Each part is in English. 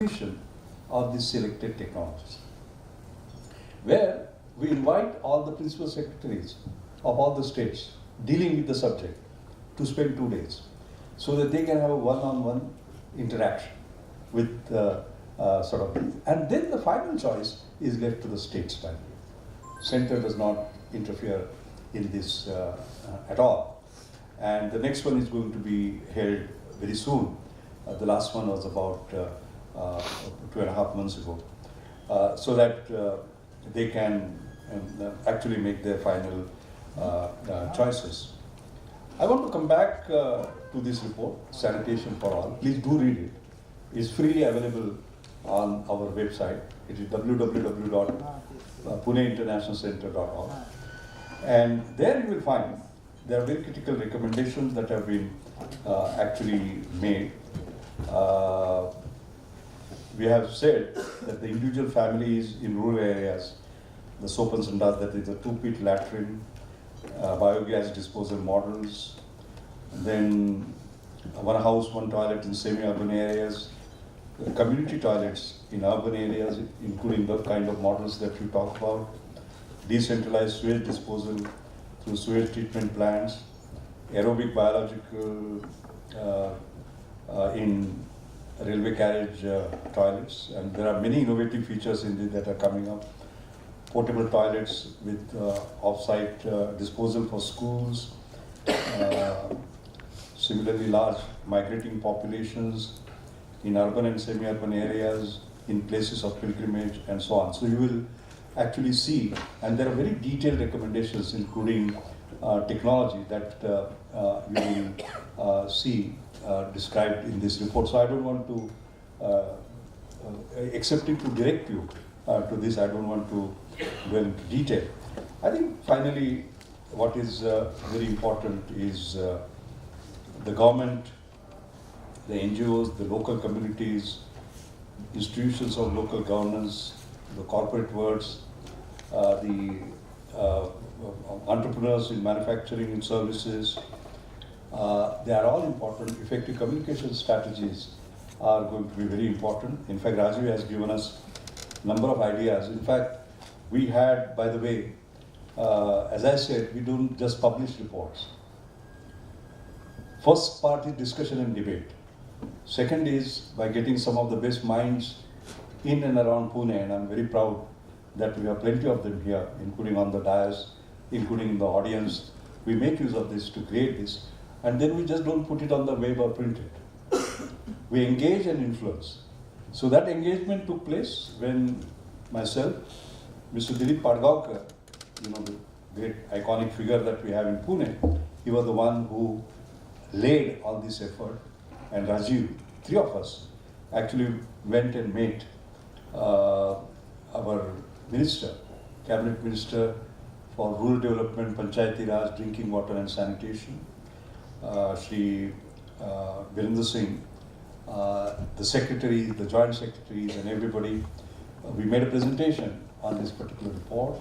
of these selected technologies, where we invite all the principal secretaries of all the states dealing with the subject to spend 2 days so that they can have a one-on-one interaction with sort of, and then the final choice is left to the states finally. Center does not interfere in this at all. And the next one is going to be held very soon. The last one was about 2.5 months ago, so that they can actually make their final choices. I want to come back to this report, Sanitation for All. Please do read it. It's freely available on our website. It is www.puneinternationalcenter.org. And there you will find there are very critical recommendations that have been actually made. We have said that the individual families in rural areas, the soap and sandas, that is the 2-pit latrine, biogas disposal models, then one house, one toilet in semi-urban areas, community toilets in urban areas, including the kind of models that you talk about, decentralized sewage disposal through sewage treatment plants, aerobic biological in railway carriage toilets, and there are many innovative features in this that are coming up. Portable toilets with off-site disposal for schools, similarly large migrating populations in urban and semi-urban areas, in places of pilgrimage, and so on. So you will actually see, and there are very detailed recommendations, including technology that you will see described in this report. So I don't want to, excepting to direct you to this, I don't want to go into detail. I think finally what is very important is the government, the NGOs, the local communities, institutions of local governance, the corporate worlds, the entrepreneurs in manufacturing and services, they are all important. Effective communication strategies are going to be very important. In fact, Rajiv has given us a number of ideas. In fact, we had, by the way, as I said, we don't just publish reports. First part is discussion and debate. Second is by getting some of the best minds in and around Pune, and I'm very proud that we have plenty of them here, including on the dais, including in the audience. We make use of this to create this, and then we just don't put it on the web or print it. We engage and influence. So that engagement took place when myself, Mr. Dilip Padgaonkar, the great iconic figure that we have in Pune, he was the one who laid all this effort, and Rajiv, 3 of us, actually went and met our minister, cabinet minister for rural development, Panchayati Raj, drinking water and sanitation, Shri Virendra Singh, the secretaries, the joint secretaries, and everybody. We made a presentation on this particular report.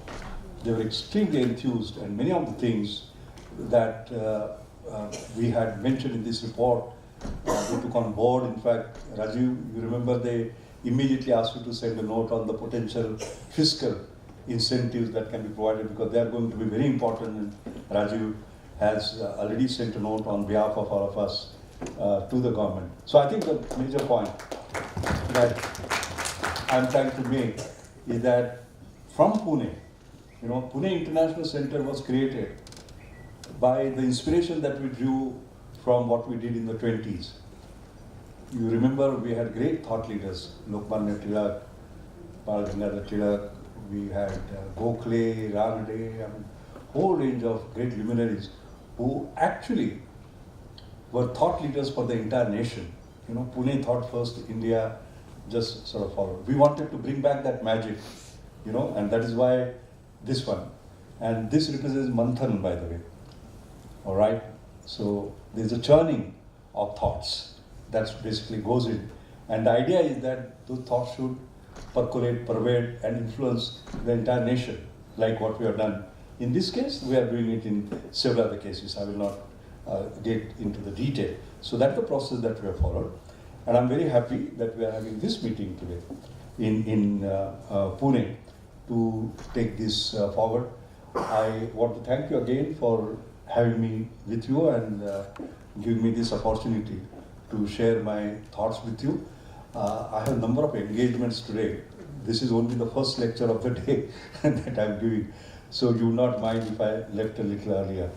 They were extremely enthused, and many of the things that we had mentioned in this report, they took on board. In fact, Rajiv, you remember they immediately asked you to send a note on the potential fiscal incentives that can be provided, because they are going to be very important, and Rajiv has already sent a note on behalf of all of us to the government. So I think the major point that I'm trying to make is that from Pune, Pune International Center was created by the inspiration that we drew from what we did in the 20s. You remember we had great thought leaders, Lokmanya Tilak, Bal Gangadhar Tilak, we had Gokhale, Ranade, whole range of great luminaries who actually were thought leaders for the entire nation. Pune thought first, India just sort of followed. We wanted to bring back that magic, and that is why this one. And this represents Manthan, by the way. All right? So there's a churning of thoughts that basically goes in. And the idea is that those thoughts should percolate, pervade, and influence the entire nation, like what we have done. In this case, we are doing it in several other cases. I will not get into the detail. So that's the process that we have followed. And I'm very happy that we are having this meeting today in Pune to take this forward. I want to thank you again for having me with you and giving me this opportunity to share my thoughts with you. I have a number of engagements today. This is only the first lecture of the day that I'm giving. So you will not mind if I left a little earlier.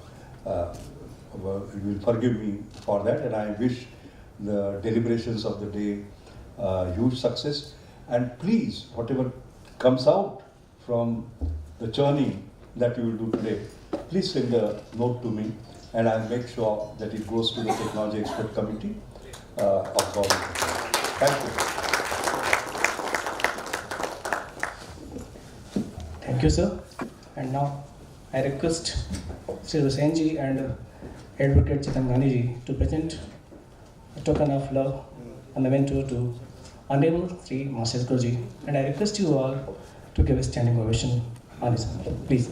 You will forgive me for that, and I wish the deliberations of the day huge success. And please, whatever comes out from the churning that you will do today, please send a note to me, and I'll make sure that it goes to the Technology Expert Committee of government. Thank you. Thank you, sir. And now I request Sri Senji and Advocate Chetan Gandhiji to present a token of love, a memento to Honorable Sri Mashelkar ji. And I request you all to give a standing ovation on his honor. Please.